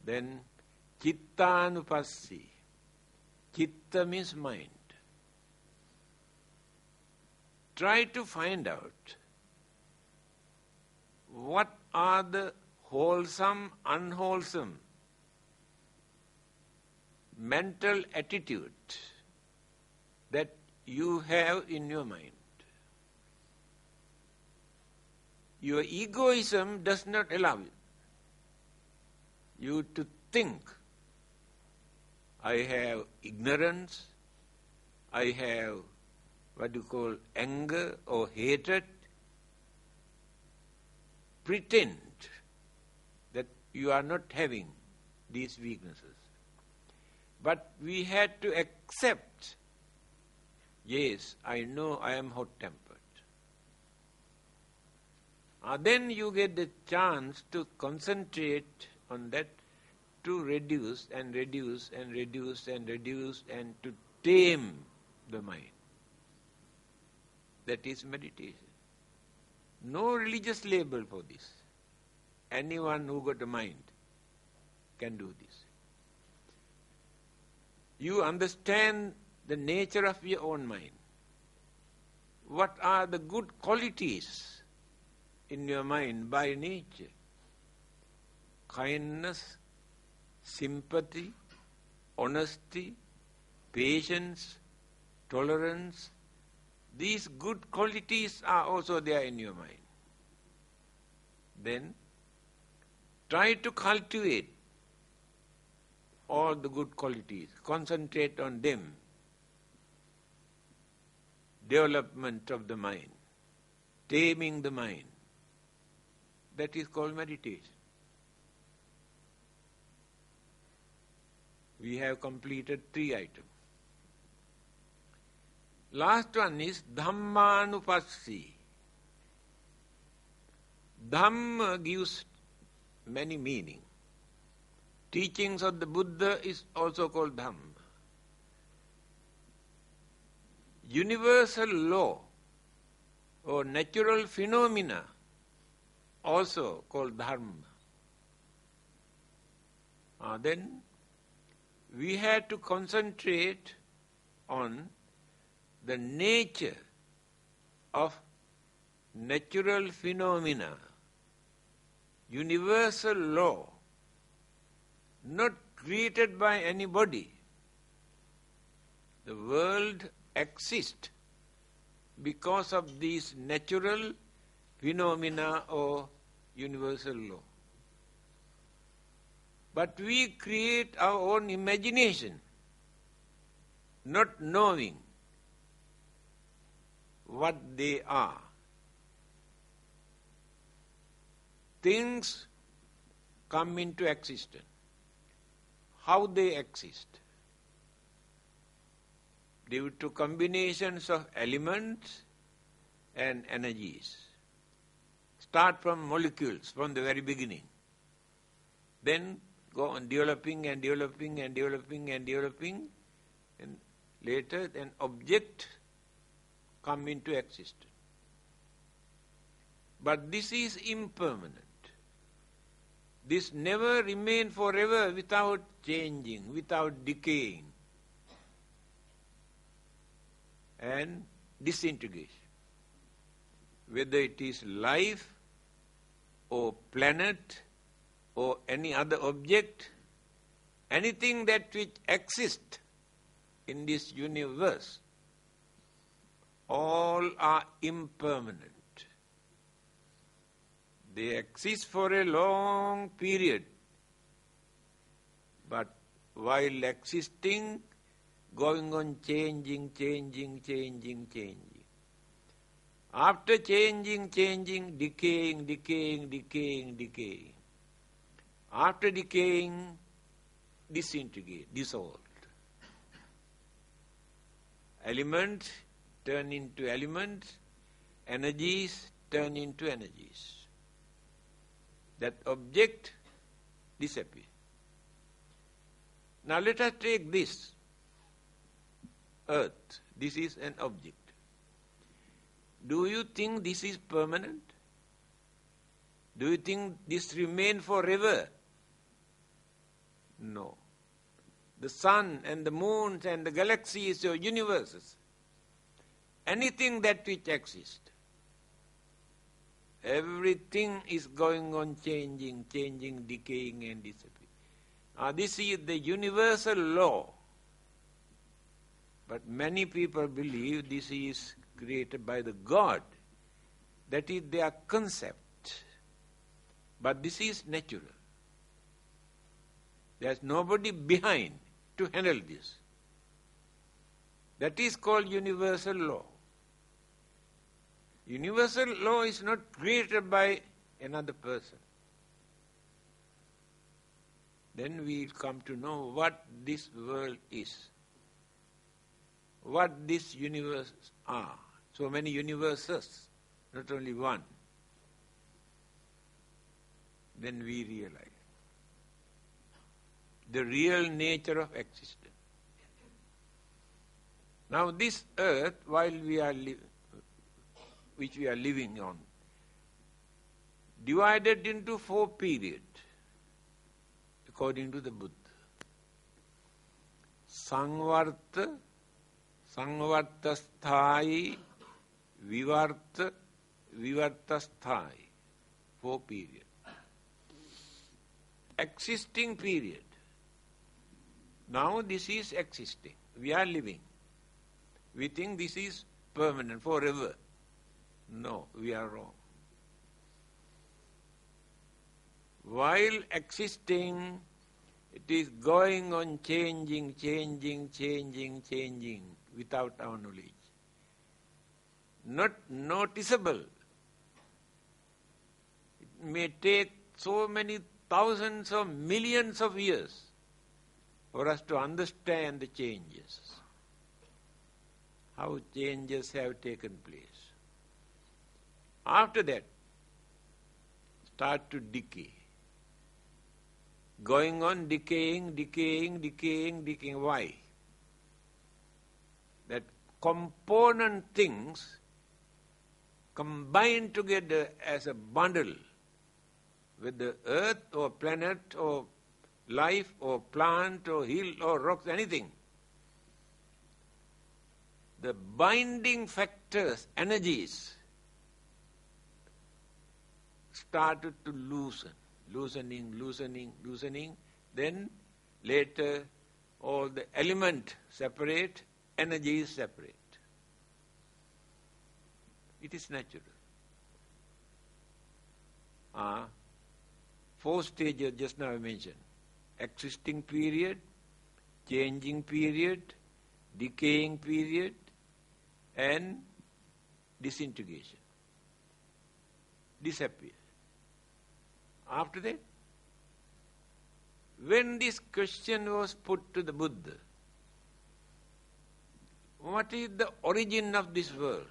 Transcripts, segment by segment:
Then Chittanupassi. Chitta means mind. Try to find out what are the wholesome, unwholesome mental attitude that you have in your mind. Your egoism does not allow you to think, I have ignorance, I have what you call anger or hatred. Pretend that you are not having these weaknesses. But we had to accept, yes, I know I am hot-tempered. Then you get the chance to concentrate on that, to reduce and reduce and reduce and reduce and to tame the mind. That is meditation. No religious label for this. Anyone who got a mind can do this. You understand the nature of your own mind. What are the good qualities in your mind by nature? Kindness, sympathy, honesty, patience, tolerance. These good qualities are also there in your mind. Then try to cultivate all the good qualities. Concentrate on them. Development of the mind. Taming the mind. That is called meditation. We have completed 3 items. Last one is Dhammanupassi. Dhamma gives many meanings. Teachings of the Buddha is also called Dhamma. Universal law or natural phenomena also called Dharma. Then we had to concentrate on the nature of natural phenomena, universal law, not created by anybody. The world exists because of these natural phenomena or universal law. But we create our own imagination, not knowing what they are. Things come into existence. How they exist? Due to combinations of elements and energies. Start from molecules from the very beginning. Then go on developing and developing and developing and developing, and later an object come into existence. But this is impermanent. This never remain forever without changing, without decaying and disintegration. Whether it is life or planet or any other object, anything that which exists in this universe, all are impermanent. They exist for a long period, but while existing, going on changing. After changing, decaying. After decaying, disintegrate, dissolved. Elements turn into elements, energies turn into energies. That object disappears. Now let us take this earth. This is an object. Do you think this is permanent? Do you think this remain forever? No. The sun and the moons and the galaxies or universes, anything that which exists, everything is going on changing, decaying and disappearing. This is the universal law. But many people believe this is created by the God. That is their concept. But this is natural. There is nobody behind to handle this. That is called universal law. Universal law is not created by another person. Then we will come to know what this world is. What this universe are. So many universes, not only one. Then we realize the real nature of existence. Now this earth, which we are living on, divided into 4 periods, according to the Buddha. Sangvarta, Sangvartasthai, Vivarta, Vivartasthai. 4 periods. Existing period. Now this is existing. We are living. We think this is permanent, forever. No, we are wrong. While existing, it is going on changing without our knowledge. Not noticeable. It may take so many thousands or millions of years for us to understand the changes. How changes have taken place. After that, start to decay. Going on decaying. Why? That component things combine together as a bundle with the earth or planet or life or plant or hill or rocks, anything. The binding factors, energies, started to loosening. Then later all the element separate, energies separate. It is natural. 4 stages just now I mentioned. Existing period, changing period, decaying period, and disintegration. Disappear. After that, when this question was put to the Buddha, what is the origin of this world?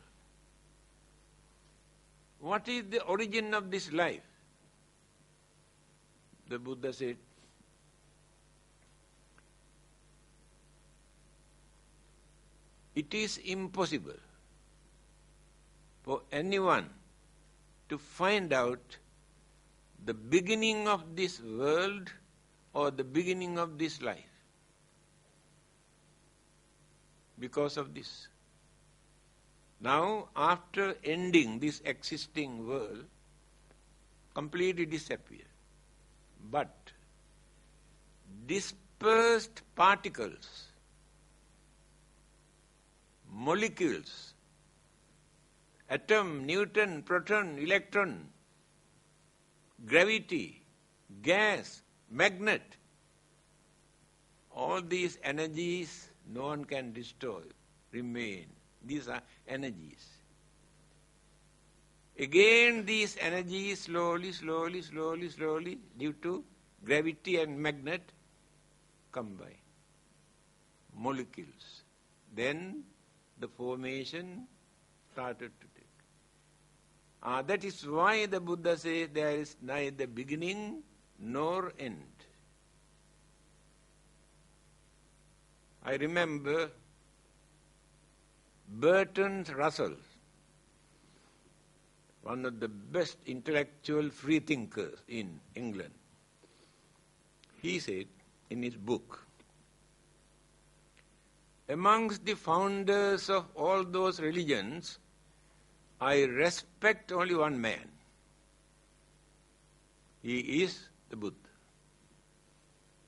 What is the origin of this life? The Buddha said, it is impossible for anyone to find out the beginning of this world or the beginning of this life. Because of this. Now, after ending this existing world, completely disappear. But dispersed particles, molecules, atom, neutron, proton, electron, gravity, gas, magnet, all these energies no one can destroy, remain. These are energies. Again these energies slowly, due to gravity and magnet, combine. Molecules. Then the formation started to take. That is why the Buddha says there is neither beginning nor end. I remember Bertrand Russell, one of the best intellectual freethinkers in England. He said, in his book, amongst the founders of all those religions, I respect only one man. He is the Buddha.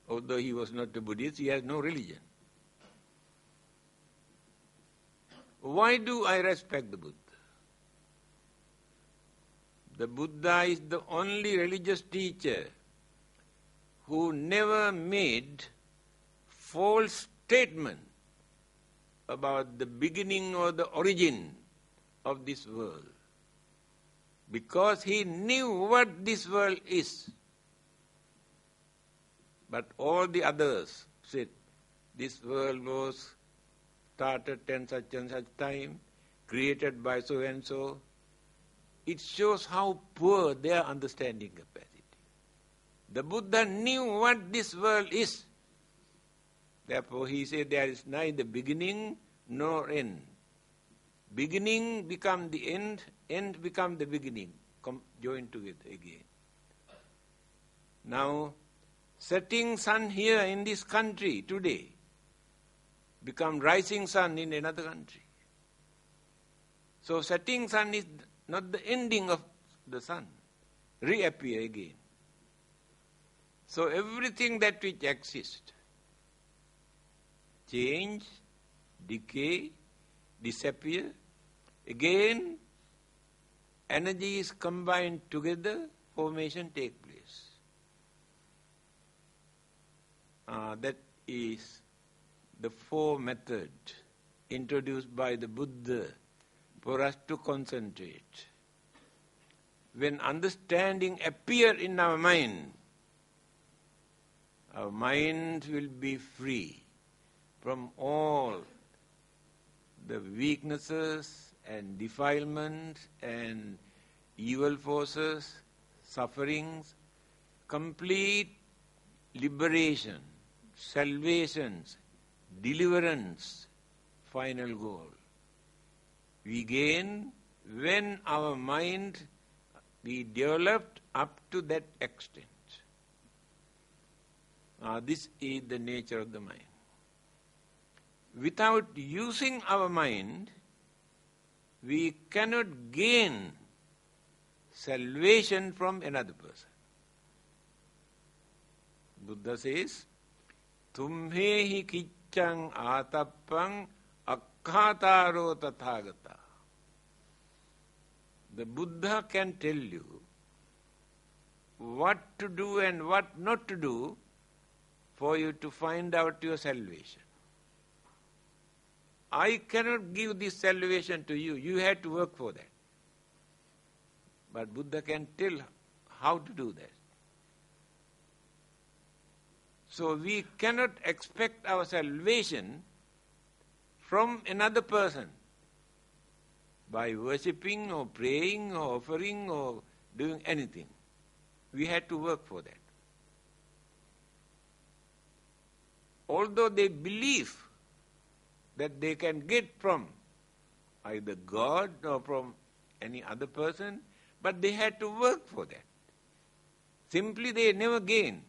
Although he was not a Buddhist, he has no religion. Why do I respect the Buddha? The Buddha is the only religious teacher who never made false statement about the beginning or the origin of this world. Because he knew what this world is. But all the others said, this world was started in such and such time, created by so and so. It shows how poor their understanding capacity. The Buddha knew what this world is. Therefore he said there is neither beginning nor end. Beginning become the end become the beginning, joined together again. Now, setting sun here in this country today become rising sun in another country. So setting sun is not the ending of the sun, reappear again. So everything that which exists, change, decay, disappear, again energy is combined together, formation take place. That is the four method introduced by the Buddha for us to concentrate. When understanding appear in our mind will be free from all the weaknesses and defilements and evil forces, sufferings, complete liberation, salvations, deliverance, final goal. We gain when our mind be developed up to that extent. This is the nature of the mind. Without using our mind, we cannot gain salvation from another person. Buddha says, Tumhehi kiccang atappang akkhataro tathagata. The Buddha can tell you what to do and what not to do for you to find out your salvation. I cannot give this salvation to you. You have to work for that. But Buddha can tell how to do that. So we cannot expect our salvation from another person by worshipping or praying or offering or doing anything. We have to work for that. Although they believe that they can get from either God or from any other person, but they had to work for that. Simply they never gain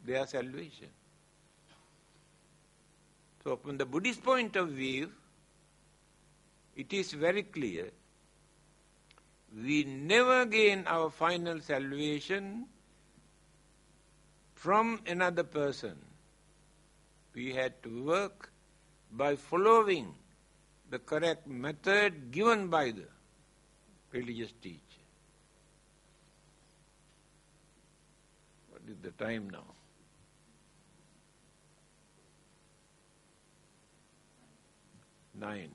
their salvation. So from the Buddhist point of view, it is very clear, we never gain our final salvation from another person. We had to work by following the correct method given by the religious teacher. What is the time now? 9.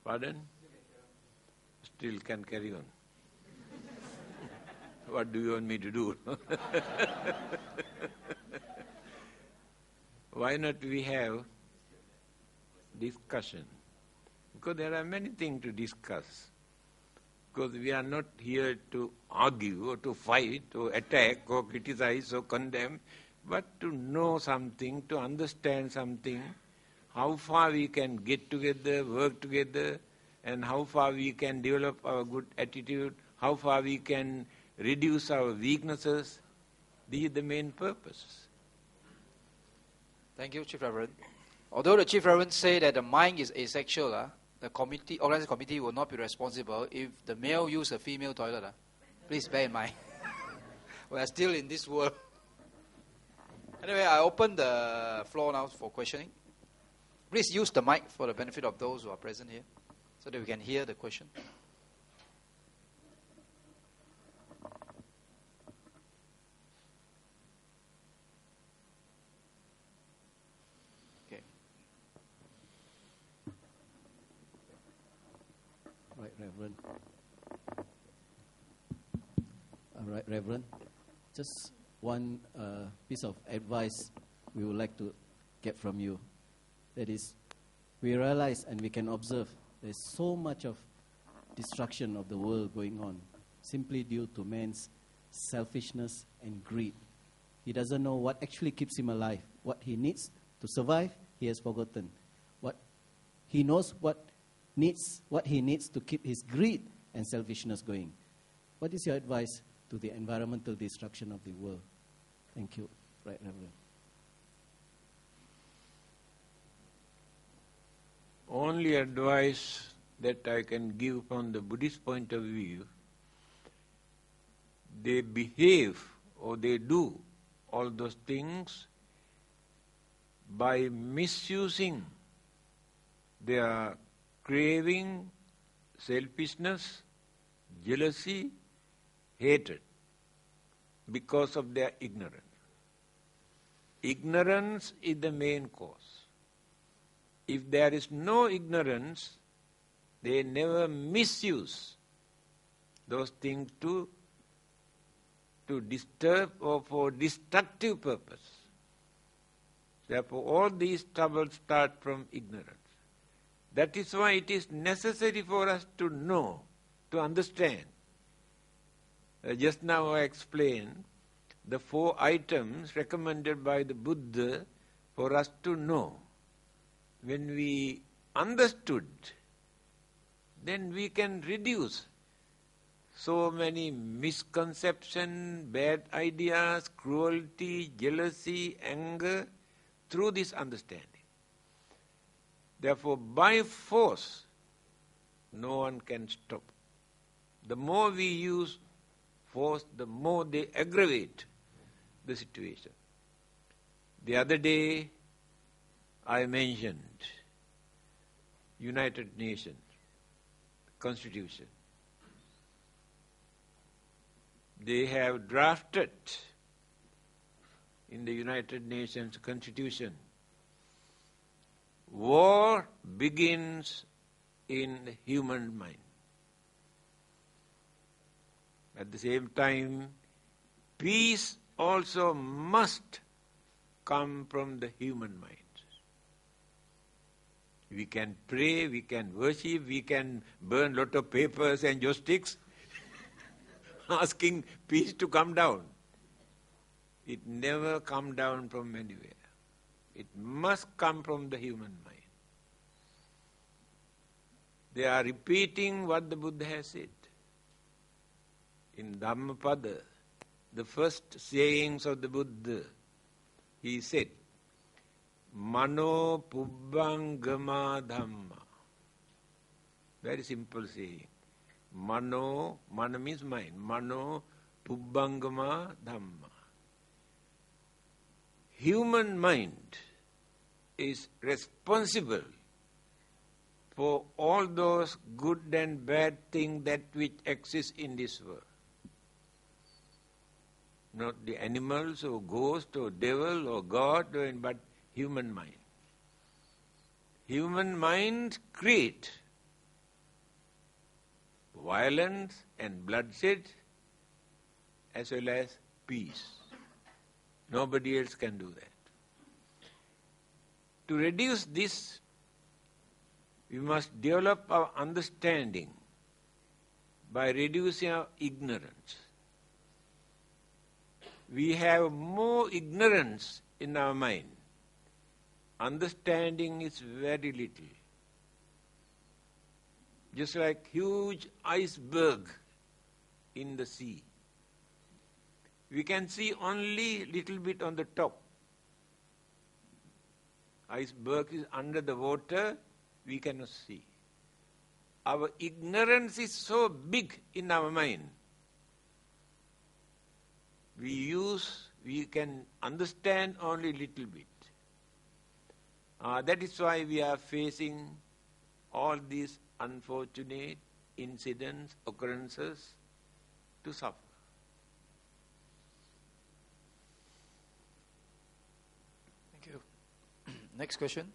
Pardon? Still can carry on. What do you want me to do? Why not we have discussion? Because there are many things to discuss. Because we are not here to argue or to fight or attack or criticize or condemn, but to know something, to understand something, how far we can get together, work together, and how far we can develop our good attitude, how far we can reduce our weaknesses. These are the main purposes. Thank you, Chief Reverend. Although the Chief Reverend said that the mind is asexual, the organizing committee will not be responsible if the male use a female toilet. Please bear in mind. We are still in this world. Anyway, I open the floor now for questioning. Please use the mic for the benefit of those who are present here, so that we can hear the question. Okay. Right, Reverend. All right, Reverend. Just one piece of advice we would like to get from you. That is, we realize and we can observe there's so much of destruction of the world going on simply due to man's selfishness and greed. He doesn't know what actually keeps him alive. What he needs to survive, he has forgotten. What he knows what he needs to keep his greed and selfishness going. What is your advice to the environmental destruction of the world? Thank you. Right, Reverend. Only advice that I can give from the Buddhist point of view, they behave or they do all those things by misusing their craving, selfishness, jealousy, hatred, because of their ignorance. Ignorance is the main cause. If there is no ignorance, they never misuse those things to disturb or for destructive purpose. Therefore, all these troubles start from ignorance. That is why it is necessary for us to know, to understand. Just now I explained the 4 items recommended by the Buddha for us to know. When we understood, then we can reduce so many misconceptions, bad ideas, cruelty, jealousy, anger, through this understanding. Therefore, by force, no one can stop. The more we use force, the more they aggravate the situation. The other day, I mentioned United Nations Constitution. They have drafted in the United Nations Constitution, war begins in the human mind. At the same time, peace also must come from the human mind. We can pray, we can worship, we can burn lot of papers and joysticks asking peace to come down. It never come down from anywhere. It must come from the human mind. They are repeating what the Buddha has said. In Dhammapada, the first sayings of the Buddha, he said, Mano Pubbangama Dhamma. Very simple saying. Mano means mind. Mano Pubbangama Dhamma. Human mind is responsible for all those good and bad things that which exist in this world. Not the animals or ghost or devil or God, but human mind. Human mind create violence and bloodshed as well as peace. Nobody else can do that. To reduce this, we must develop our understanding by reducing our ignorance. We have more ignorance in our mind. Understanding is very little. Just like huge iceberg in the sea. We can see only little bit on the top. Iceberg is under the water, we cannot see. Our ignorance is so big in our mind. We can understand only little bit. That is why we are facing all these unfortunate incidents, occurrences to suffer. Thank you. Next question.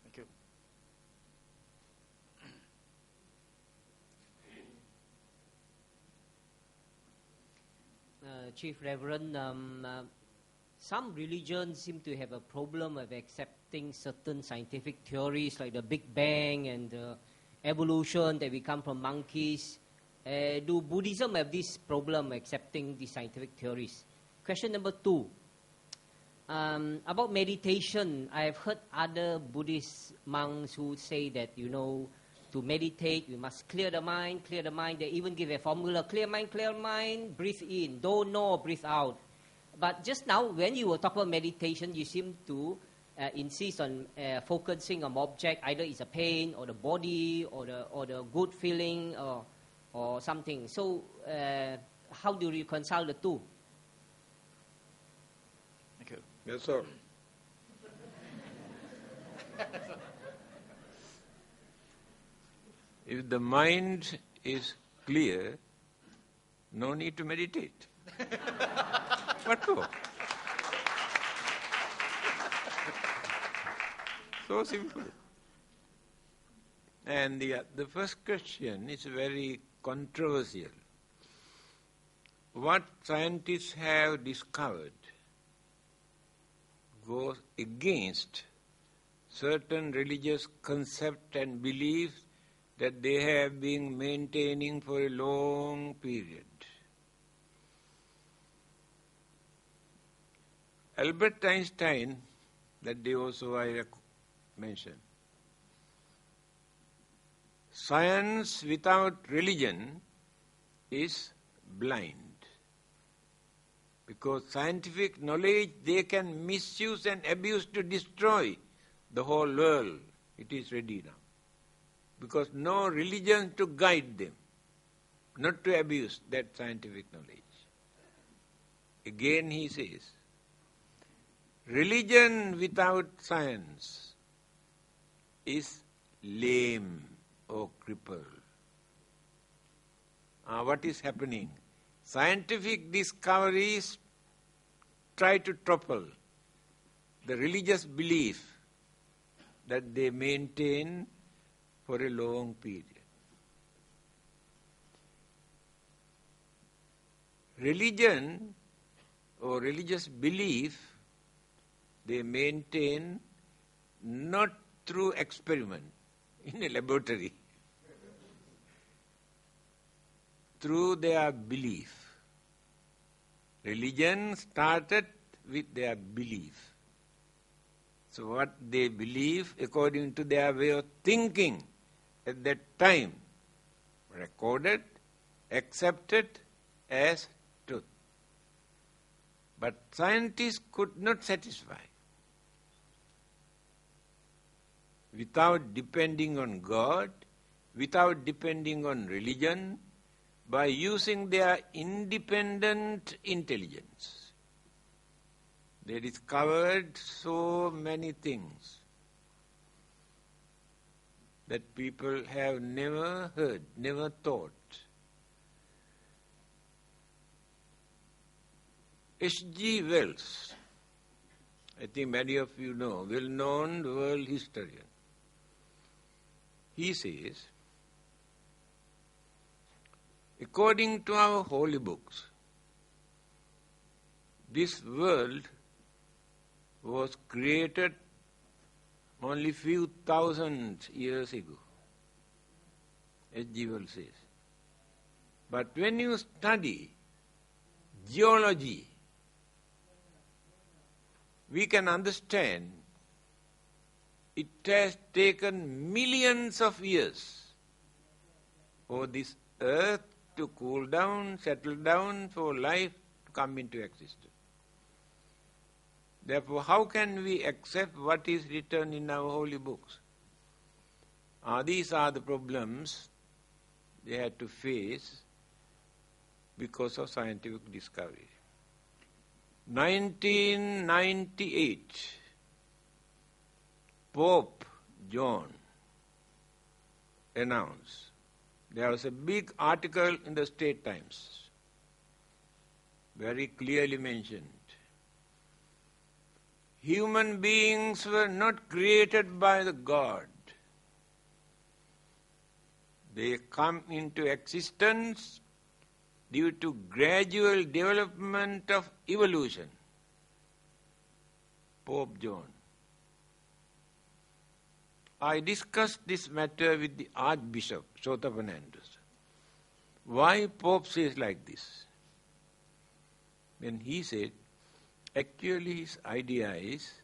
Thank you. Chief Reverend, some religions seem to have a problem of accepting certain scientific theories like the Big Bang and evolution, that we come from monkeys. Do Buddhism have this problem accepting these scientific theories? Question number 2. About meditation, I have heard other Buddhist monks who say that, to meditate, we must clear the mind. They even give a formula, clear mind, breathe in, don't know, breathe out. But just now, when you were talking about meditation, you seem to insist on focusing on object, either it's a pain or the body or the good feeling or something. So how do you reconcile the two? Thank you. Yes, sir. If the mind is clear, no need to meditate. What for? So simple. And the first question is very controversial. What scientists have discovered goes against certain religious concepts and beliefs that they have been maintaining for a long period. Albert Einstein, that day also I mentioned, science without religion is blind. Because scientific knowledge they can misuse and abuse to destroy the whole world. It is ready now. Because no religion to guide them, not to abuse that scientific knowledge. Again he says, religion without science is lame or crippled. What is happening? Scientific discoveries try to topple the religious belief that they maintain for a long period. Religion or religious belief they maintain not through experiment in a laboratory, through their belief. Religion started with their belief. So what they believe according to their way of thinking at that time, recorded, accepted as truth. But scientists could not satisfy. Without depending on God, without depending on religion, by using their independent intelligence. They discovered so many things that people have never heard, never thought. H.G. Wells, I think many of you know, well-known world historian. He says, according to our holy books, this world was created only few thousand years ago. H.G. Wells says. But when you study geology, we can understand it has taken millions of years for this earth to cool down, settle down, for life to come into existence. Therefore, how can we accept what is written in our holy books? These are the problems they had to face because of scientific discovery. 1998, Pope John announced, there was a big article in the State Times, very clearly mentioned, human beings were not created by the God. They come into existence due to gradual development of evolution. Pope John. I discussed this matter with the Archbishop, Sotapanandus. Why Pope says like this? Then he said, actually his idea is,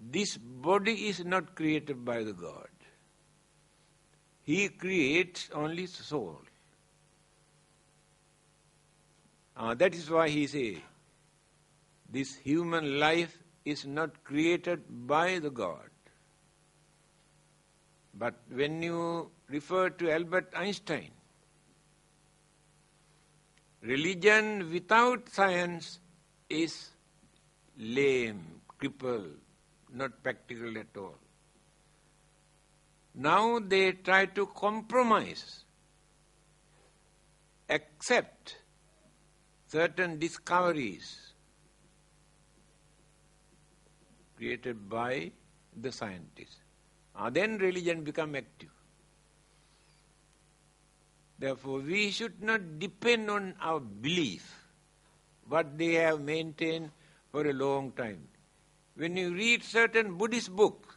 this body is not created by the God. He creates only soul. That is why he says, this human life is not created by the God. But when you refer to Albert Einstein, religion without science is lame, crippled, not practical at all. Now they try to compromise, accept certain discoveries created by the scientists. Then religion become active. Therefore, we should not depend on our belief, what they have maintained for a long time. When you read certain Buddhist books,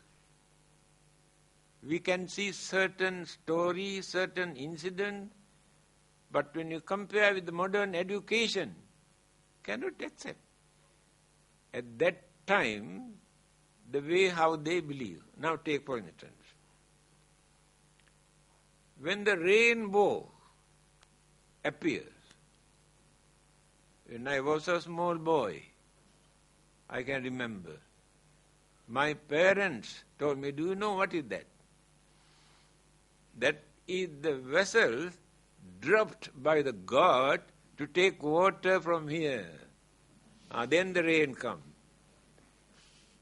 we can see certain stories, certain incidents, but when you compare with the modern education, cannot accept. At that time, the way how they believe. Now take for instance, when the rainbow appears, when I was a small boy, I can remember, my parents told me, do you know what is that? That is the vessel dropped by the God to take water from here. Then the rain comes.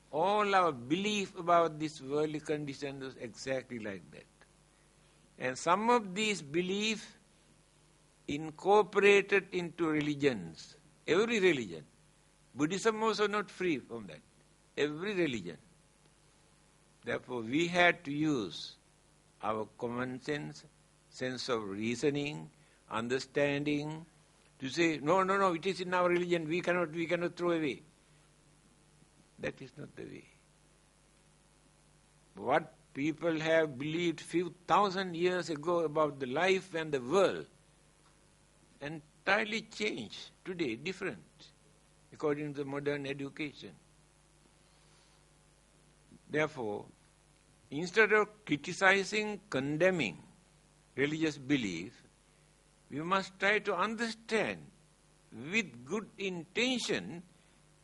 All our belief about this worldly condition was exactly like that. And some of these beliefs incorporated into religions, every religion. Buddhism also not free from that. Every religion. Therefore, we had to use our common sense of reasoning, understanding, to say, no, it is in our religion, we cannot throw away. That is not the way. What people have believed few thousand years ago about the life and the world, entirely changed today, different, according to the modern education. Therefore, instead of criticizing, condemning religious belief, we must try to understand with good intention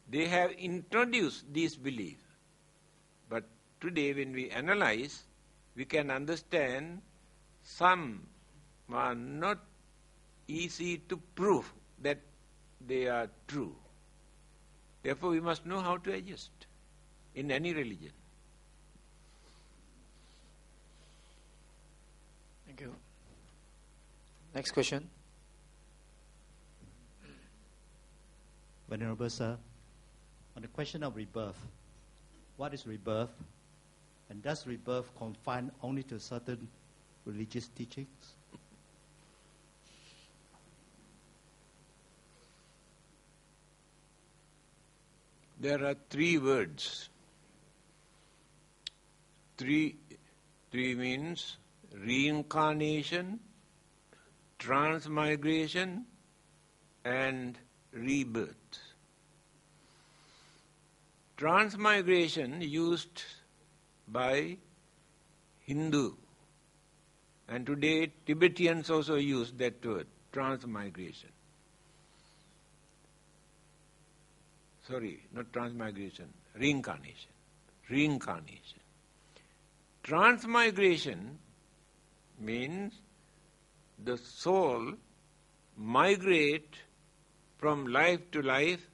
they have introduced these beliefs. But today when we analyze, we can understand some are not easy to prove that they are true. Therefore we must know how to adjust in any religion. Thank you. Next question. Venerable Sir, on the question of rebirth, what is rebirth? And does rebirth confine only to certain religious teachings? There are three words. Three means reincarnation, transmigration, and rebirth. Transmigration used by Hindu, and today Tibetans also use that word, transmigration. Sorry, not transmigration, reincarnation. Reincarnation. Transmigration means the soul migrate from life to life,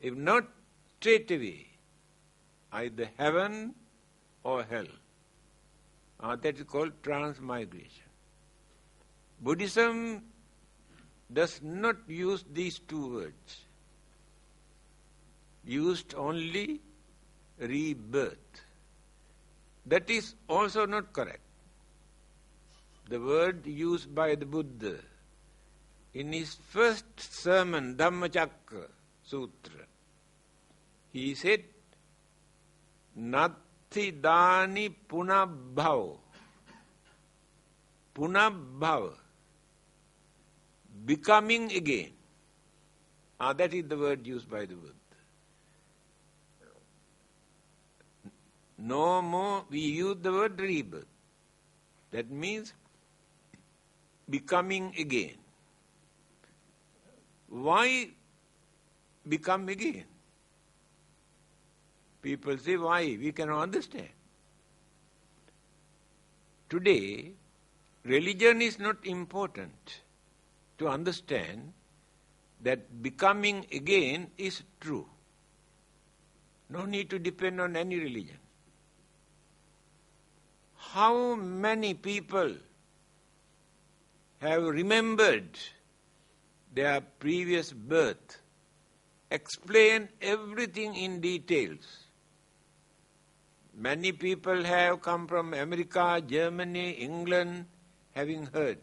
if not straight away, either heaven or hell. That is called transmigration. Buddhism does not use these two words. Used only rebirth. That is also not correct. The word used by the Buddha in his first sermon, Dhammacakka Sutra, he said, Natti dani punabhava. Punabhava. Becoming again. That is the word used by the Buddha. No more, we use the word rebirth. That means becoming again. Why become again? People say, why? We cannot understand. Today, religion is not important to understand that becoming again is true. No need to depend on any religion. How many people have remembered their previous birth, explain everything in details? Many people have come from America, Germany, England, having heard,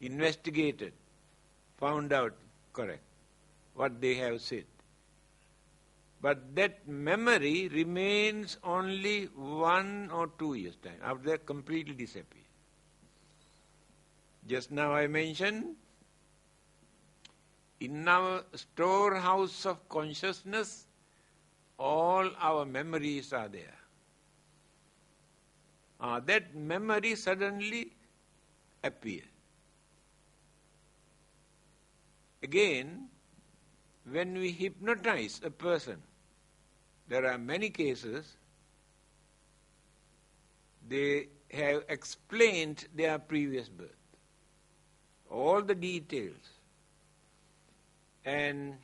investigated, found out correct what they have said. But that memory remains only 1 or 2 years' time. After that, completely disappears. Just now I mentioned, in our storehouse of consciousness, all our memories are there. That memory suddenly appears. Again, when we hypnotize a person, there are many cases, they have explained their previous birth, all the details, and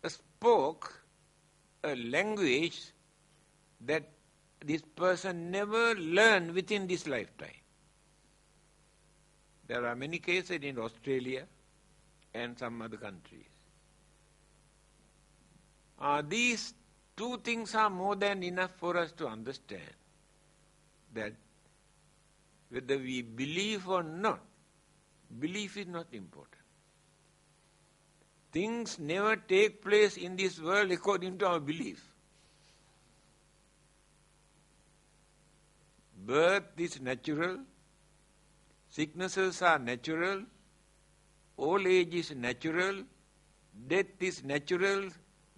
spoke a language that this person never learned within this lifetime. There are many cases in Australia and some other countries. These two things are more than enough for us to understand that whether we believe or not, belief is not important. Things never take place in this world according to our belief. Birth is natural, sicknesses are natural, old age is natural, death is natural,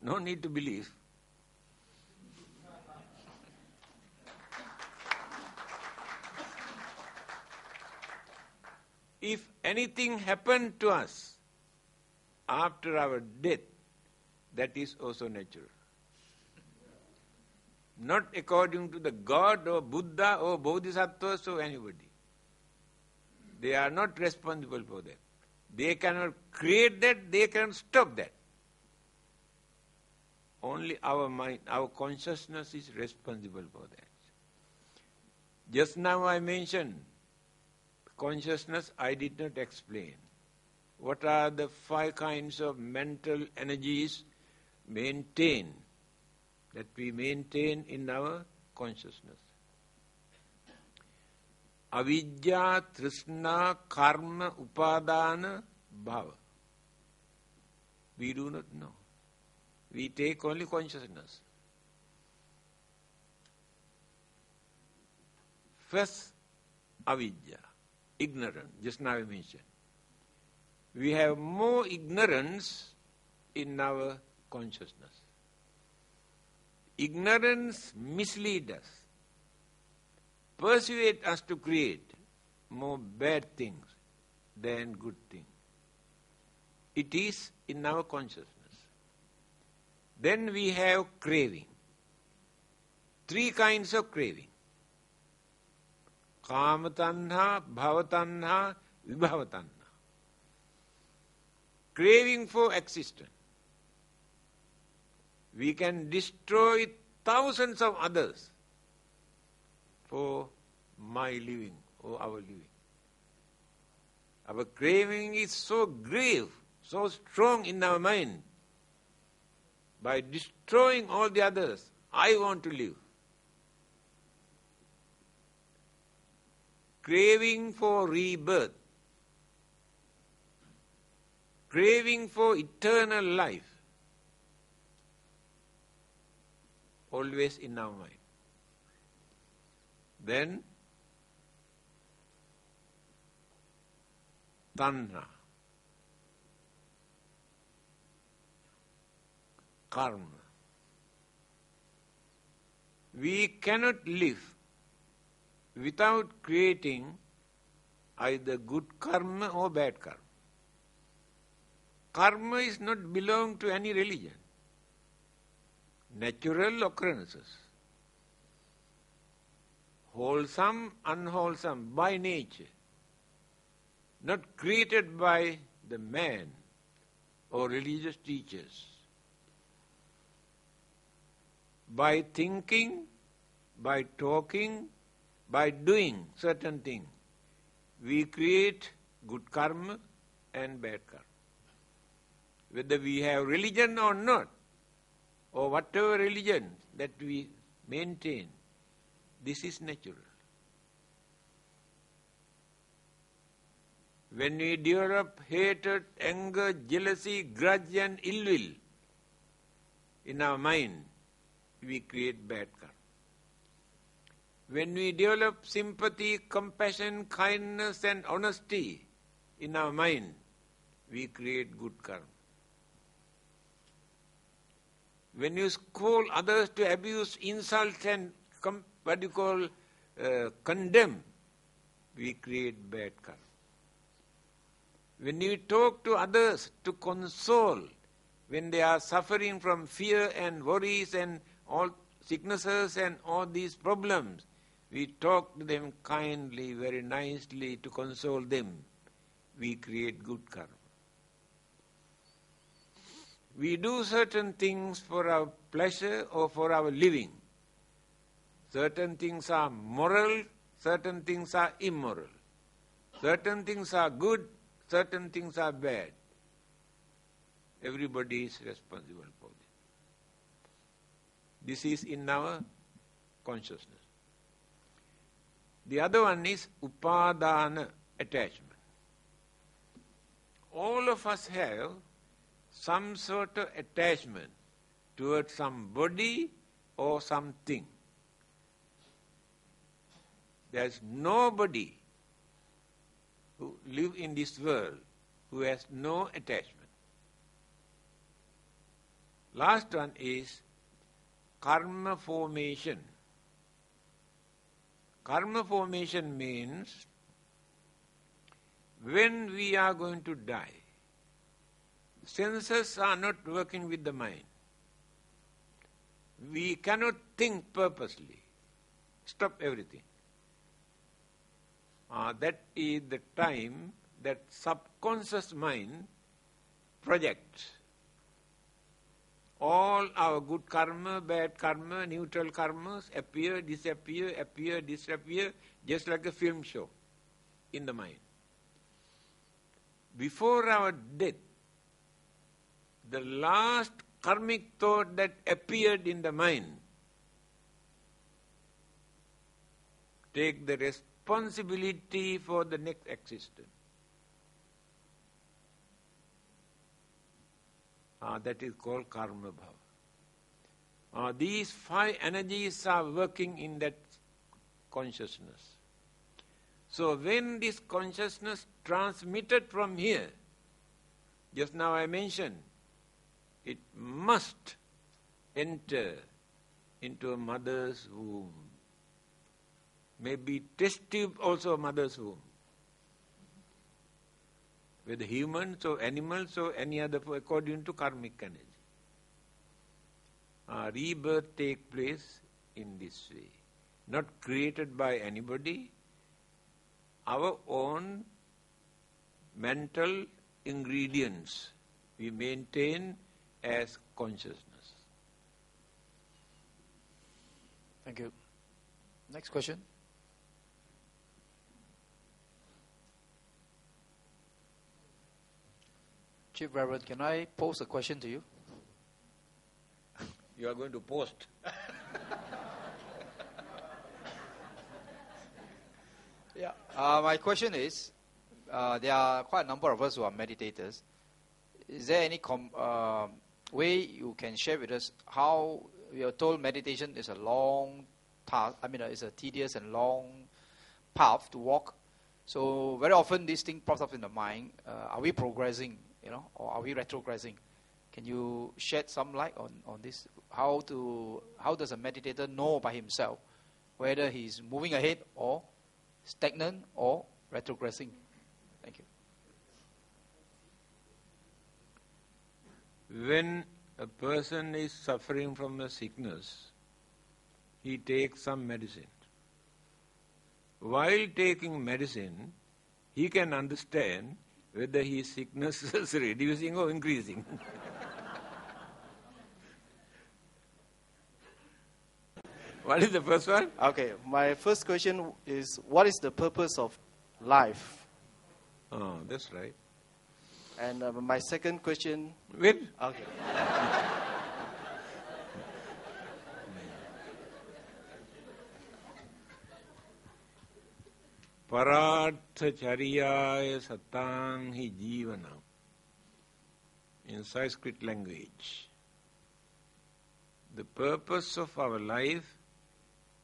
no need to believe. If anything happened to us after our death, that is also natural. Not according to the God or Buddha or Bodhisattvas or anybody. They are not responsible for that. They cannot create that, they cannot stop that. Only our mind, our consciousness is responsible for that. Just now I mentioned consciousness, I did not explain. What are the 5 kinds of mental energies that we maintain in our consciousness? Avidya, Trishna, Karma, Upadana, Bhava. We do not know. We take only consciousness. First avidya, ignorance, just now I mentioned. We have more ignorance in our consciousness. Ignorance misleads us, persuades us to create more bad things than good things. It is in our consciousness. Then we have craving. 3 kinds of craving. Kama tanha, bhava tanha, vibhava tanha. Craving for existence. We can destroy thousands of others for my living or our living. Our craving is so grave, so strong in our mind. By destroying all the others, I want to live. Craving for rebirth. Craving for eternal life. Always in our mind. Then, tanha, karma. We cannot live without creating either good karma or bad karma. Karma is not belong to any religion. Natural occurrences. Wholesome, unwholesome, by nature. Not created by the man or religious teachers. By thinking, by talking, by doing certain things, we create good karma and bad karma. Whether we have religion or not, or whatever religion that we maintain, this is natural. When we develop hatred, anger, jealousy, grudge and ill will in our mind, we create bad karma. When we develop sympathy, compassion, kindness and honesty in our mind, we create good karma. When you scold others to abuse, insult and condemn, we create bad karma. When you talk to others to console, when they are suffering from fear and worries and all sicknesses and all these problems, we talk to them kindly, very nicely to console them. We create good karma. We do certain things for our pleasure or for our living. Certain things are moral, certain things are immoral. Certain things are good, certain things are bad. Everybody is responsible for it. This is in our consciousness. The other one is upadana, attachment. All of us have some sort of attachment towards somebody or something. There is nobody who lives in this world who has no attachment. Last one is karma formation. Karma formation means when we are going to die, senses are not working with the mind. We cannot think purposely. Stop everything. That is the time that subconscious mind projects all our good karma, bad karma, neutral karmas appear, disappear, just like a film show in the mind. Before our death, the last karmic thought that appeared in the mind, take the responsibility for the next existence. That is called karma bhava. These 5 energies are working in that consciousness. So when this consciousness transmitted from here, just now I mentioned, it must enter into a mother's womb. Maybe test tube also a mother's womb. Whether humans or animals or any other, according to karmic energy. Rebirth takes place in this way. Not created by anybody, our own mental ingredients we maintain as consciousness. Thank you. Next question. Chief Reverend, can I pose a question to you? You are going to post. Yeah. My question is, there are quite a number of us who are meditators. Is there any way you can share with us how we are told meditation is a long task? I mean, it's a tedious and long path to walk. So very often this thing pops up in the mind. Are we progressing, or are we retrogressing? Can you shed some light on this? How does a meditator know by himself whether he's moving ahead or stagnant or retrogressing? Thank you. When a person is suffering from a sickness, he takes some medicine. While taking medicine, he can understand whether his sickness is reducing or increasing. What is the first one? Okay, my first question is, what is the purpose of life? Oh, that's right. And my second question... Wait. Okay. Paratha chariyaya satang hi jivanam. In Sanskrit language, the purpose of our life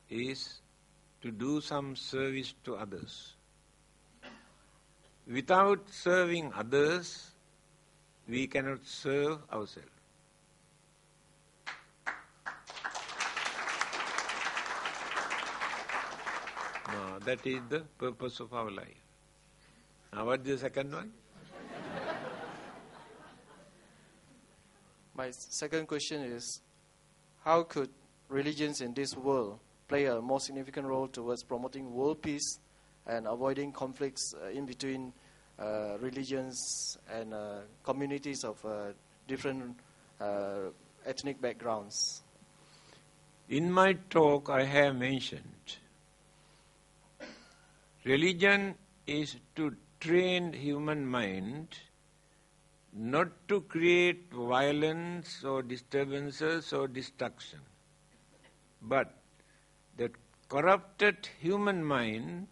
is to do some service to others. Without serving others, we cannot serve ourselves. No, that is the purpose of our life. Now what is the second one? My second question is, how could religions in this world play a more significant role towards promoting world peace and avoiding conflicts in between religions and communities of different ethnic backgrounds? In my talk I have mentioned, religion is to train human mind not to create violence or disturbances or destruction, but that corrupted human mind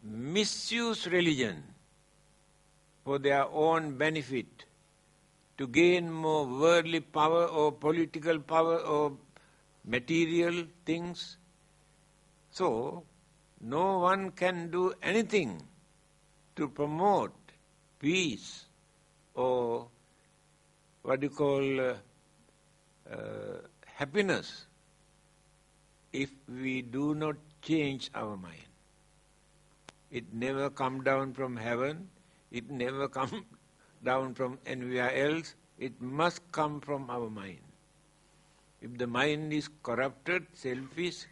misuse religion for their own benefit, to gain more worldly power or political power or material things. So, no one can do anything to promote peace or what you call happiness if we do not change our mind. It never come down from heaven, it never come down from anywhere else, it must come from our mind. If the mind is corrupted, selfish,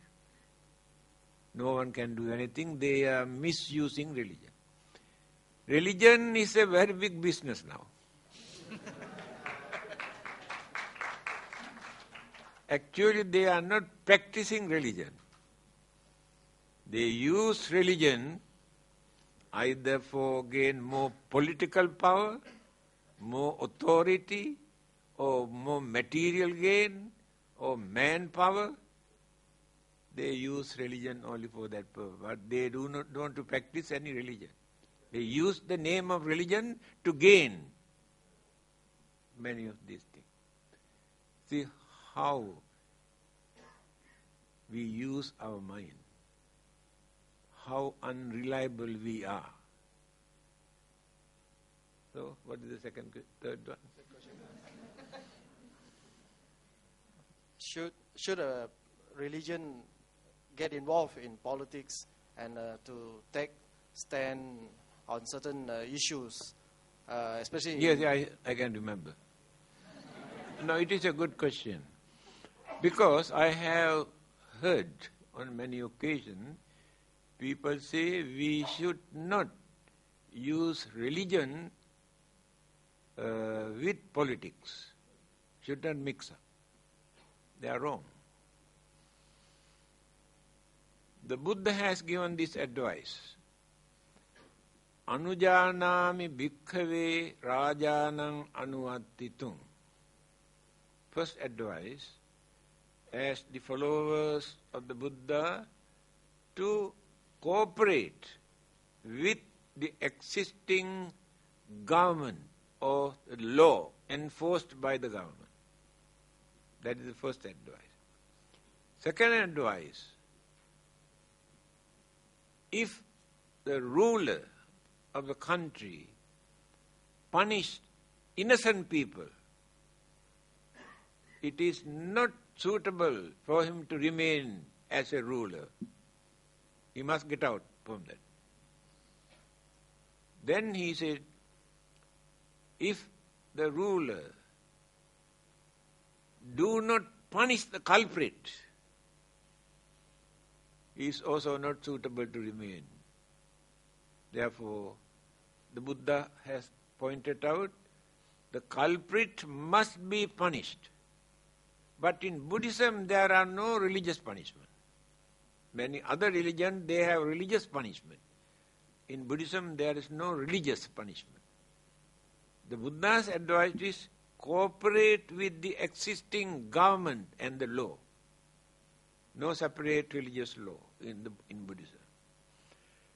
no one can do anything, they are misusing religion. Religion is a very big business now. Actually, they are not practicing religion. They use religion either for gain more political power, more authority, or more material gain, or manpower. They use religion only for that purpose, but they do not want to practice any religion. They use the name of religion to gain many of these things. See how we use our mind, how unreliable we are. So, what is the third one? Should a religion get involved in politics and to take stand on certain issues, especially? Yes, I can remember. No, it is a good question. Because I have heard on many occasions people say we should not use religion with politics. Should not mix up. They are wrong. The Buddha has given this advice. Anujanami bhikkhave rajanam anuvattitum. First advice, as the followers of the Buddha, to cooperate with the existing government or law enforced by the government. That is the first advice. Second advice, if the ruler of the country punished innocent people, it is not suitable for him to remain as a ruler. He must get out from that. Then he said, if the ruler do not punish the culprit, he is also not suitable to remain. Therefore, the Buddha has pointed out the culprit must be punished. But in Buddhism, there are no religious punishment. Many other religions, they have religious punishment. In Buddhism, there is no religious punishment. The Buddha's advice is cooperate with the existing government and the law. No separate religious law in Buddhism.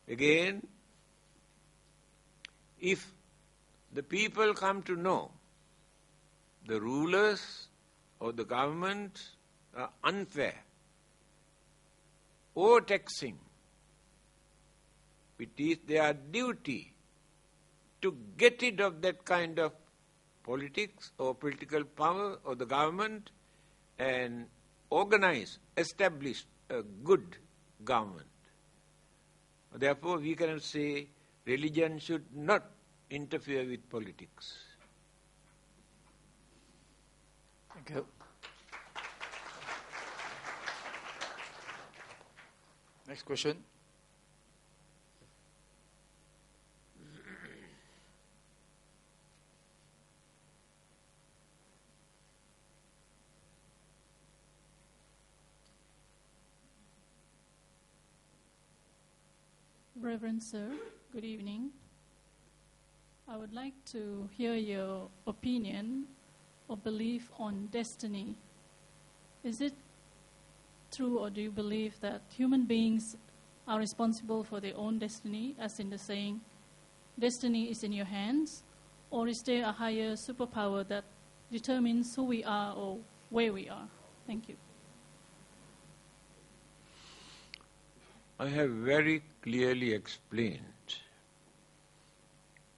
Again, if the people come to know the rulers or the government are unfair, overtaxing, it is their duty to get rid of that kind of politics or political power or the government and establish a good government. Therefore, we cannot say religion should not interfere with politics. Thank you. Next question. Reverend Sir, good evening. I would like to hear your opinion or belief on destiny. Is it true, or do you believe that human beings are responsible for their own destiny, as in the saying, destiny is in your hands, or is there a higher superpower that determines who we are or where we are? Thank you. I have very clearly explained.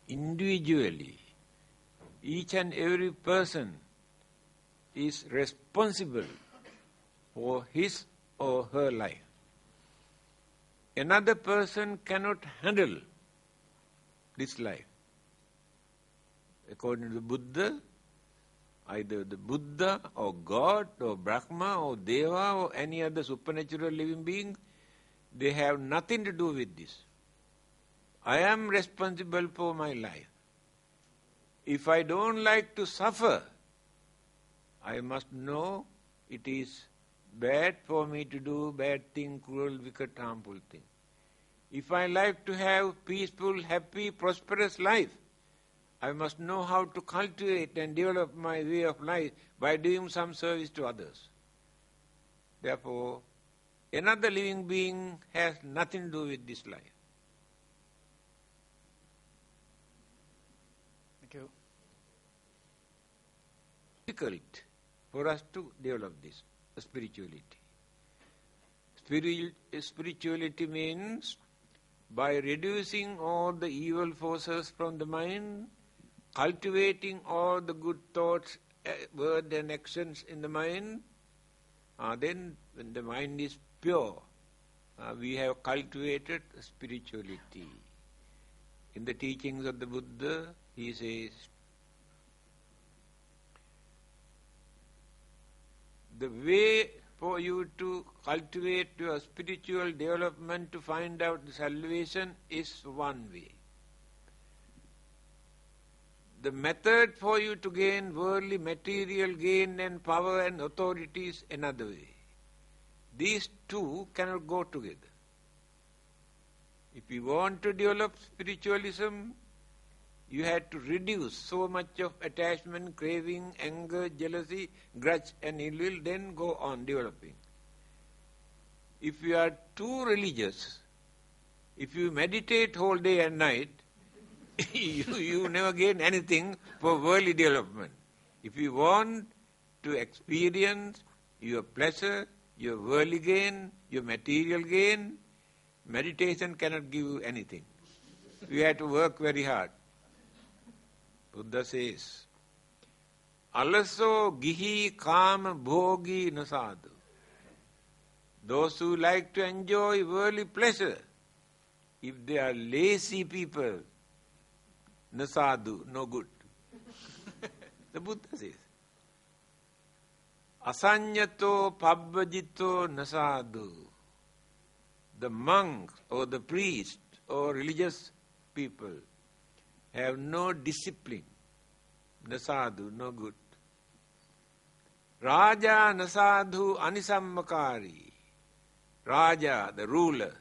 Individually, each and every person is responsible for his or her life. Another person cannot handle this life. According to the Buddha, either the Buddha or God or Brahma or Deva or any other supernatural living being, they have nothing to do with this. I am responsible for my life. If I don't like to suffer, I must know it is bad for me to do bad thing, cruel, wicked, harmful thing. If I like to have peaceful, happy, prosperous life, I must know how to cultivate and develop my way of life by doing some service to others. Therefore, another living being has nothing to do with this life. Thank you. Difficult for us to develop this spirituality. Spirituality means by reducing all the evil forces from the mind, cultivating all the good thoughts, words and actions in the mind, then when the mind is pure, we have cultivated spirituality. In the teachings of the Buddha, he says, the way for you to cultivate your spiritual development to find out the salvation is one way. The method for you to gain worldly material gain and power and authority is another way. These two cannot go together. If you want to develop spiritualism, you had to reduce so much of attachment, craving, anger, jealousy, grudge and ill will, then go on developing. If you are too religious, if you meditate whole day and night, you never gain anything for worldly development. If you want to experience your pleasure, your worldly gain, your material gain, meditation cannot give you anything. You have to work very hard. Buddha says, Alaso gihi kama bhogi nasadu. Those who like to enjoy worldly pleasure, if they are lazy people, nasadu, no good. The Buddha says, Asanyato pabbajito nasadu. The monk or the priest or religious people have no discipline. Nasadu, no good. Raja nasadhu anisammakari. Raja, the ruler,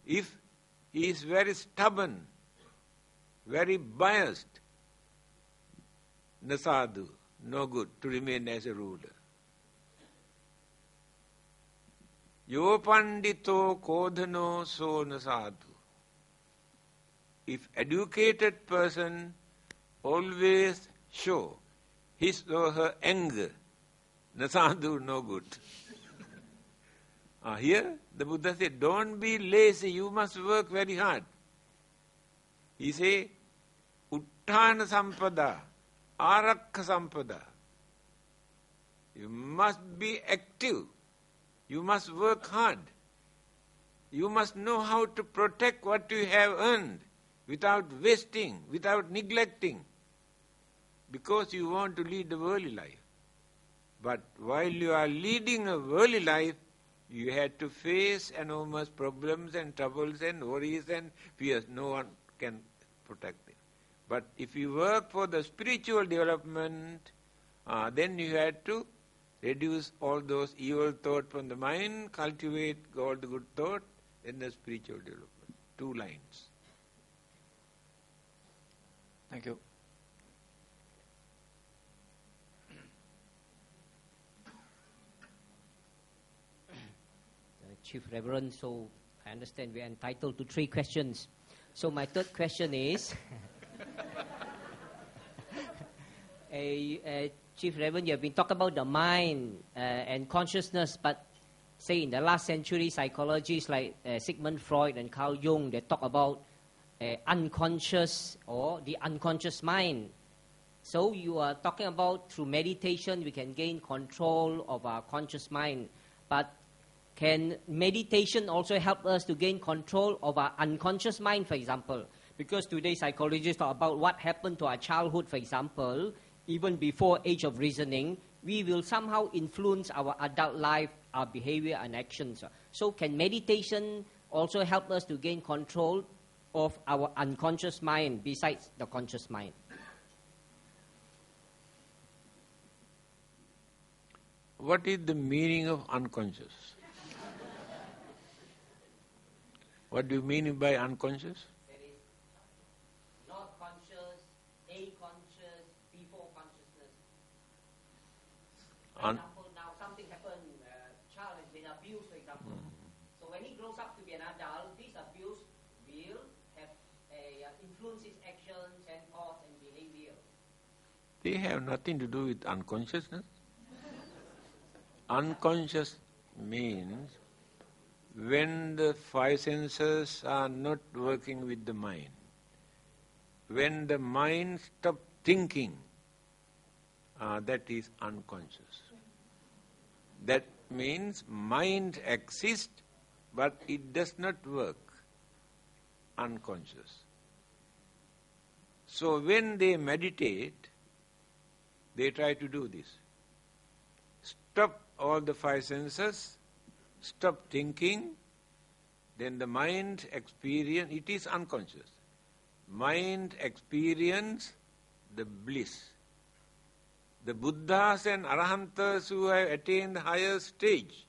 if he is very stubborn, very biased, nasadu, no good to remain as a ruler. Yo pandito kodhano so nasadu. If educated person always show his or her anger, nasadu, no good. Here the Buddha said, don't be lazy, you must work very hard. He say, utthana sampada, arakha sampada. You must be active. You must work hard. You must know how to protect what you have earned without wasting, without neglecting, because you want to lead a worldly life. But while you are leading a worldly life, you had to face enormous problems and troubles and worries and fears. No one can protect it. But if you work for the spiritual development, then you had to reduce all those evil thoughts from the mind, cultivate all the good thought in the spiritual development. 2 lines. Thank you. Chief Reverend, so I understand we are entitled to 3 questions. So my third question is, Chief Reverend, you have been talking about the mind and consciousness, but say in the last century, psychologists like Sigmund Freud and Carl Jung, they talk about unconscious or the unconscious mind. So you are talking about through meditation we can gain control of our conscious mind, but can meditation also help us to gain control of our unconscious mind, for example? Because today psychologists talk about what happened to our childhood, for example, even before age of reasoning, we will somehow influence our adult life, our behavior and actions. So can meditation also help us to gain control of our unconscious mind besides the conscious mind? What is the meaning of unconscious? What do you mean by unconscious? There is not conscious, a-conscious, before consciousness. For example, now something happened, child has been abused, for example. So when he grows up to be an adult, this abuse will have influence his actions and thoughts and behavior. They have nothing to do with unconsciousness. Unconscious means when the five senses are not working with the mind, when the mind stops thinking, that is unconscious. That means mind exists, but it does not work, unconscious. So when they meditate, they try to do this. Stop all the five senses, stop thinking, then the mind experience, it is unconscious. Mind experience the bliss. The Buddhas and Arahantas who have attained the higher stage,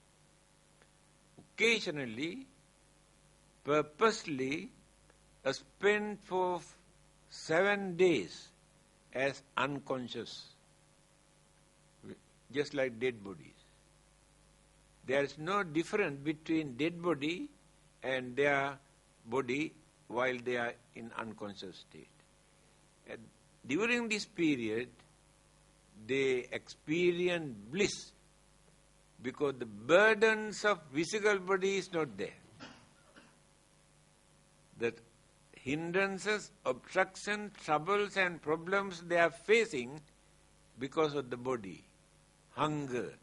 occasionally, purposely, spend for 7 days as unconscious, just like dead bodies. There is no difference between dead body and their body while they are in unconscious state. And during this period, they experience bliss because the burdens of physical body is not there. The hindrances, obstructions, troubles and problems they are facing because of the body. Hunger,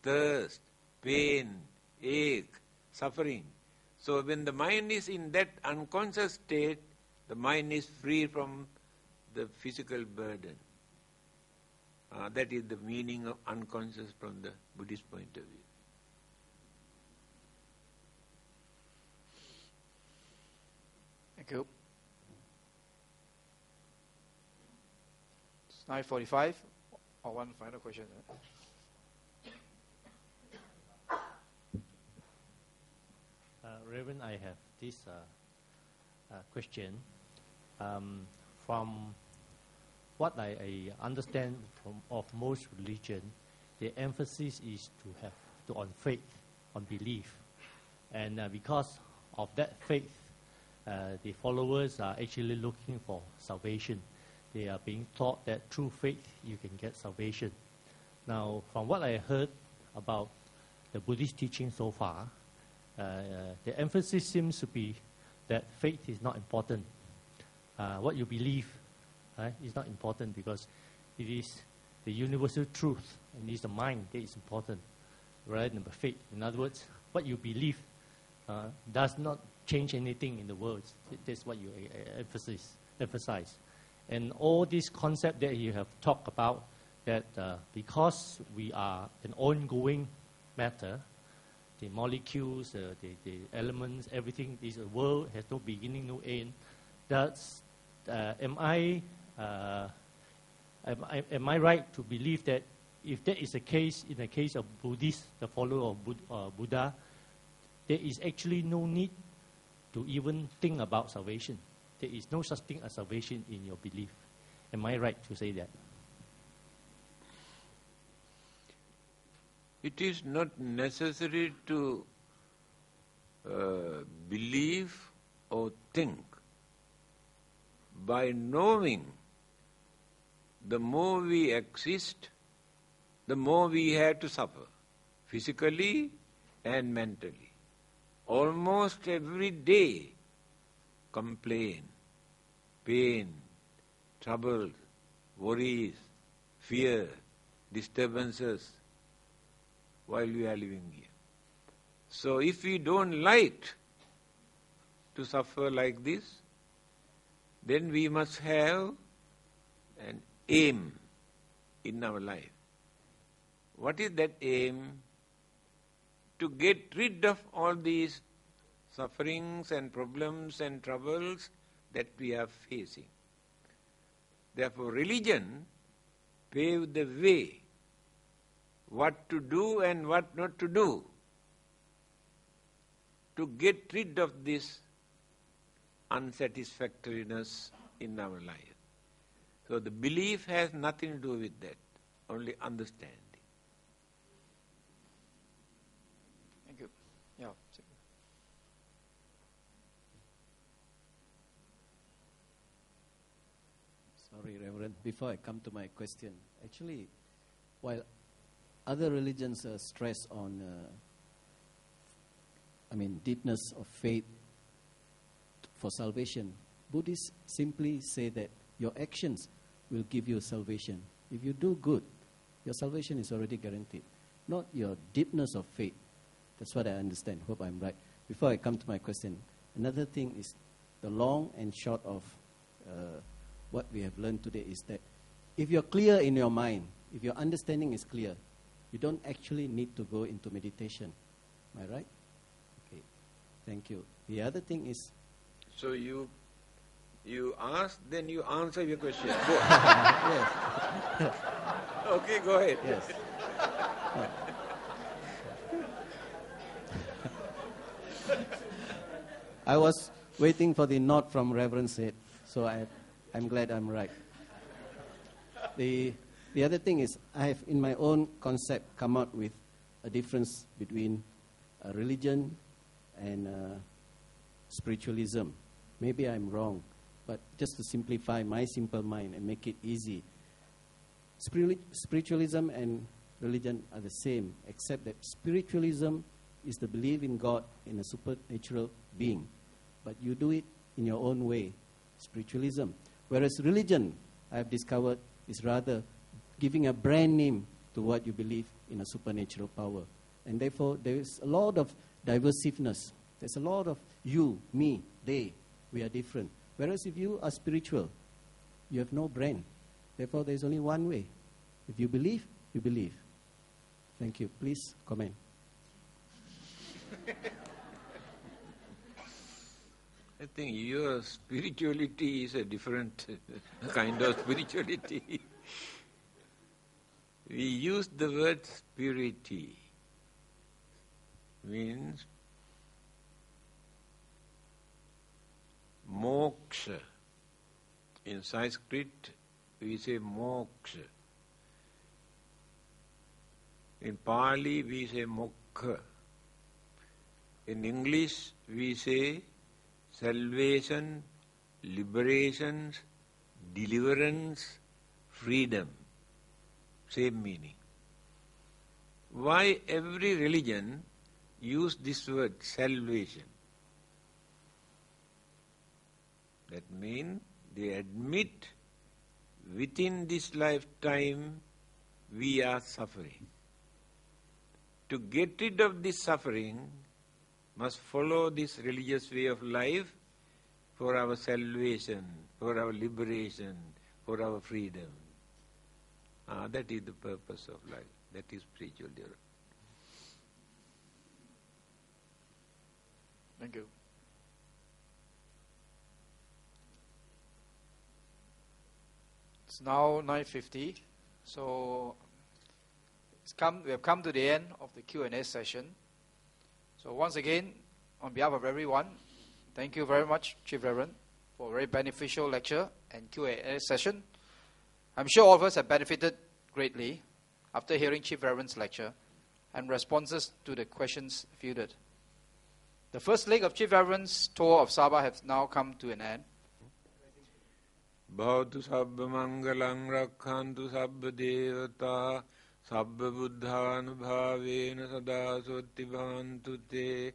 thirst, pain, ache, suffering. So when the mind is in that unconscious state, the mind is free from the physical burden. That is the meaning of unconscious from the Buddhist point of view. Thank you. It's 9:45. Or one final question. Reverend, I have this question. From what I understand of most religion, the emphasis is on faith, on belief. And because of that faith, the followers are actually looking for salvation. They are being taught that through faith you can get salvation. Now, from what I heard about the Buddhist teaching so far, the emphasis seems to be that faith is not important. What you believe is not important because it is the universal truth and it is the mind that is important rather than the faith. In other words, what you believe does not change anything in the world. That's what you emphasize. And all this concept that you have talked about, that because we are an ongoing matter, the molecules, the elements, everything, this world has no beginning, no end. Am I right to believe that if that is the case, in the case of Buddhists, the follower of Buddha, there is actually no need to even think about salvation? There is no such thing as salvation in your belief. Am I right to say that? It is not necessary to believe or think. By knowing, the more we exist, the more we have to suffer, physically and mentally. Almost every day, complain, pain, trouble, worries, fear, disturbances, while we are living here. So if we don't like to suffer like this, then we must have an aim in our life. What is that aim? To get rid of all these sufferings and problems and troubles that we are facing. Therefore, religion paved the way what to do and what not to do to get rid of this unsatisfactoriness in our life. So the belief has nothing to do with that, only understanding. Thank you. Yeah. Sorry, Reverend. Before I come to my question, actually, while other religions stress on deepness of faith for salvation. Buddhists simply say that your actions will give you salvation. If you do good, your salvation is already guaranteed, not your deepness of faith. That's what I understand. Hope I'm right. Before I come to my question, another thing is the long and short of what we have learned today is that if you're clear in your mind, if your understanding is clear, you don't actually need to go into meditation. Am I right? Okay. Thank you. The other thing is... So you ask, then you answer your question. Yes. Okay, go ahead. Yes. I was waiting for the nod from Reverend Said, so I'm glad I'm right. The other thing is, I have in my own concept come up with a difference between religion and spiritualism. Maybe I'm wrong, but just to simplify my simple mind and make it easy, spiritualism and religion are the same, except that spiritualism is the belief in God, in a supernatural being. But you do it in your own way, spiritualism. Whereas religion, I have discovered, is rather giving a brand name to what you believe in a supernatural power. And therefore, there is a lot of diversiveness. There's a lot of you, me, they. We are different. Whereas if you are spiritual, you have no brand. Therefore, there's only one way. If you believe, you believe. Thank you. Please comment. I think your spirituality is a different kind of spirituality. We use the word spirituality, means moksha. In Sanskrit, we say moksha. In Pali, we say mokha. In English, we say salvation, liberation, deliverance, freedom. Same meaning. Why every religion use this word, salvation? That means they admit within this lifetime we are suffering. To get rid of this suffering, must follow this religious way of life for our salvation, for our liberation, for our freedom. That is the purpose of life. That is spiritual development. Thank you. It's now 9:50, so we have come to the end of the Q&A session. So once again, on behalf of everyone, thank you very much, Chief Reverend, for a very beneficial lecture and Q&A session. I'm sure all of us have benefited greatly after hearing Chief Reverend's lecture and responses to the questions fielded. The first leg of Chief Reverend's tour of Sabah has now come to an end. Bhavatu sabba mangalang rakkhantu sabba devata sabba buddhanubhavena sada sotti bhavantu te.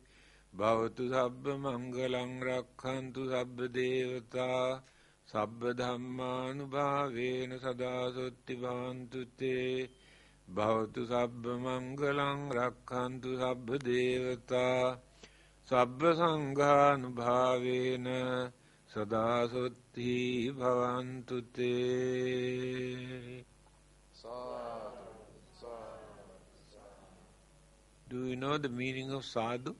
Bhavatu sabba mangalang rakkhantu sabba devata sabba dhammanubhavena sada sotti bhavantu te. Bhavatu sabba mangalang rakkhantu sabba devata sabba sanghanubhavena sada sotti bhavantu te. Do you know the meaning of sadhu?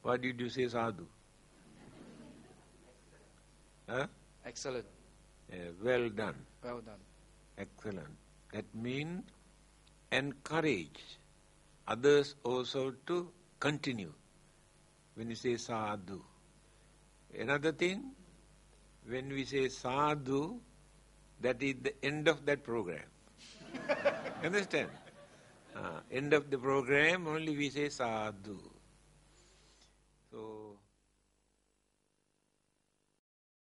Why did you say sadhu? Huh? Excellent. Well done. Well done. Excellent. That means encourage others also to continue when you say sadhu. Another thing, when we say sadhu, that is the end of that program. Understand? End of the program, only we say sadhu. So